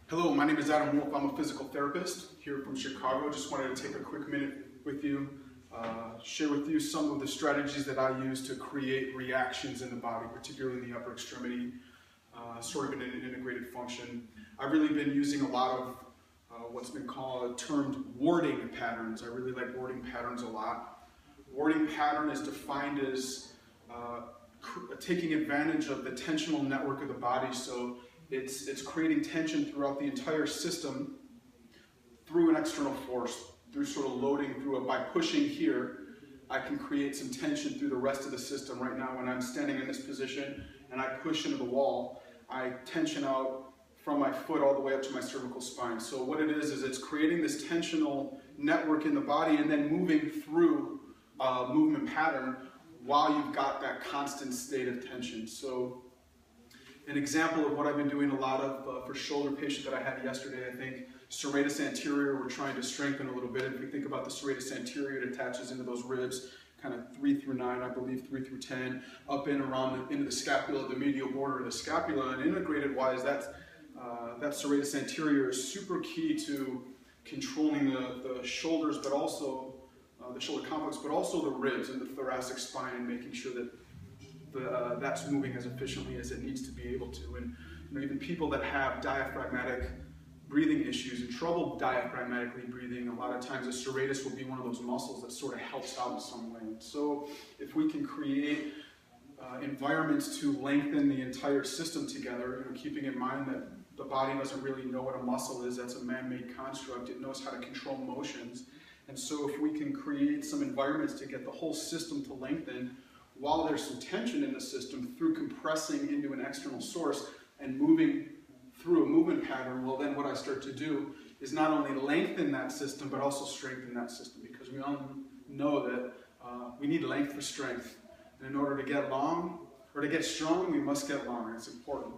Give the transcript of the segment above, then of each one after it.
Hello, my name is Adam Wolf. I'm a physical therapist here from Chicago. Just wanted to take a quick minute with you, share with you some of the strategies that I use to create reactions in the body, particularly in the upper extremity, sort of in an integrated function. I've really been using a lot of what's been termed warding patterns. I really like warding patterns a lot. Warding pattern is defined as taking advantage of the tensional network of the body. So it's creating tension throughout the entire system through an external force, through sort of loading through it. By pushing here, I can create some tension through the rest of the system. Right now, when I'm standing in this position and I push into the wall, I tension out from my foot all the way up to my cervical spine. So what it is it's creating this tensional network in the body and then moving through a movement pattern while you've got that constant state of tension. So an example of what I've been doing a lot of for shoulder patient that I had yesterday, I think serratus anterior, we're trying to strengthen a little bit. If we think about the serratus anterior, it attaches into those ribs, kind of 3 through 9, I believe 3 through 10, up in around into the scapula, the medial border of the scapula. And integrated wise, that serratus anterior is super key to controlling the shoulders, but also the shoulder complex, but also the ribs and the thoracic spine, and making sure that that's moving as efficiently as it needs to be able to. And even people that have diaphragmatic breathing issues and trouble diaphragmatically breathing, a lot of times the serratus will be one of those muscles that sort of helps out in some way. So if we can create environments to lengthen the entire system together, keeping in mind that the body doesn't really know what a muscle is, that's a man-made construct, it knows how to control motions. And so if we can create some environments to get the whole system to lengthen, while there's some tension in the system through compressing into an external source and moving through a movement pattern, well then what I start to do is not only lengthen that system, but also strengthen that system, because we all know that we need length for strength. And in order to get long, or to get strong, we must get long. It's important.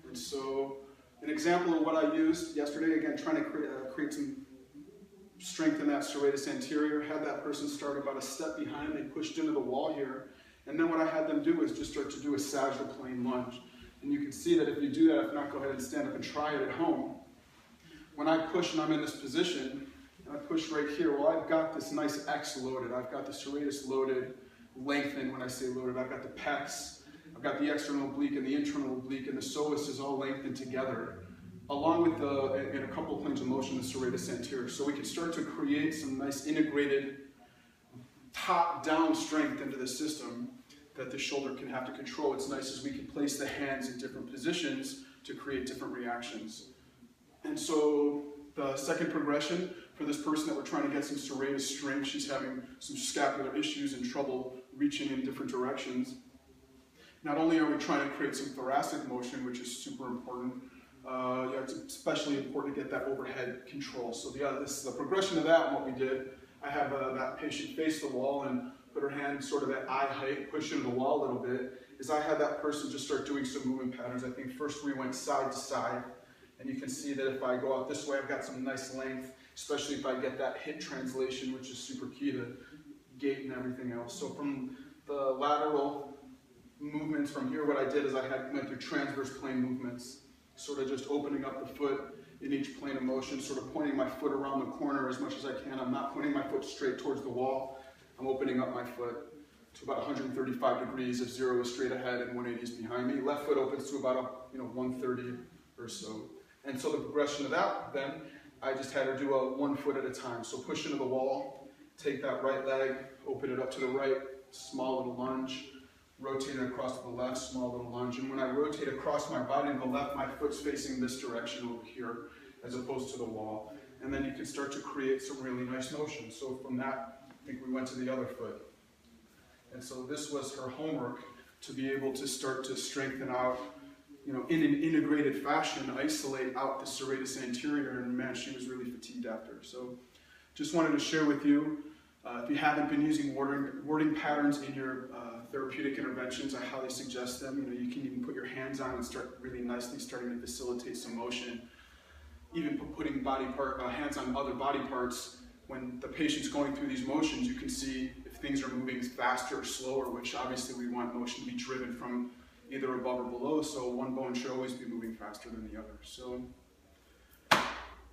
And so an example of what I used yesterday, again, trying to create some strength in that serratus anterior, had that person start about a step behind, they pushed into the wall here, and then what I had them do is just start to do a sagittal plane lunge. And you can see that if you do that, if not, go ahead and stand up and try it at home. When I push and I'm in this position, and I push right here, well, I've got this nice X loaded, I've got the serratus loaded, lengthened. When I say loaded, I've got the pecs, I've got the external oblique and the internal oblique, and the psoas is all lengthened together, along with in a couple of planes of motion, the serratus anterior. So we can start to create some nice integrated top-down strength into the system that the shoulder can have to control. It's nice as we can place the hands in different positions to create different reactions. And so the second progression for this person that we're trying to get some serratus strength, she's having some scapular issues and trouble reaching in different directions. Not only are we trying to create some thoracic motion, which is super important, it's especially important to get that overhead control. So this is the progression of that. And what we did, I have that patient face the wall and put her hand sort of at eye height, push into the wall a little bit, is I had that person just start doing some movement patterns. I think first we went side to side, and you can see that if I go out this way, I've got some nice length, especially if I get that hip translation, which is super key to gait and everything else. So from the lateral movements from here, what I did is I went through transverse plane movements, sort of just opening up the foot in each plane of motion, sort of pointing my foot around the corner as much as I can. I'm not pointing my foot straight towards the wall. I'm opening up my foot to about 135 degrees if 0 is straight ahead and 180 is behind me. Left foot opens to about 130 or so. And so the progression of that, then, I just had her do a 1 foot at a time. So push into the wall, take that right leg, open it up to the right, small little lunge, rotate it across to the left, small little lunge. And when I rotate across my body to the left, my foot's facing this direction over here, as opposed to the wall. And then you can start to create some really nice motion. So from that, I think we went to the other foot. And so this was her homework, to be able to start to strengthen out, in an integrated fashion, isolate out the serratus anterior, and man, she was really fatigued after. So just wanted to share with you, if you haven't been using warding patterns in your therapeutic interventions, I highly suggest them. You can even put your hands on and start really nicely starting to facilitate some motion. Even putting hands on other body parts, when the patient's going through these motions, you can see if things are moving faster or slower, which obviously we want motion to be driven from either above or below, so one bone should always be moving faster than the other. So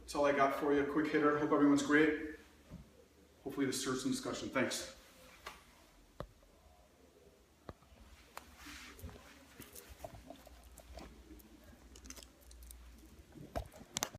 That's all I got for you. Quick hitter. Hope everyone's great. Hopefully this serves some discussion. Thanks.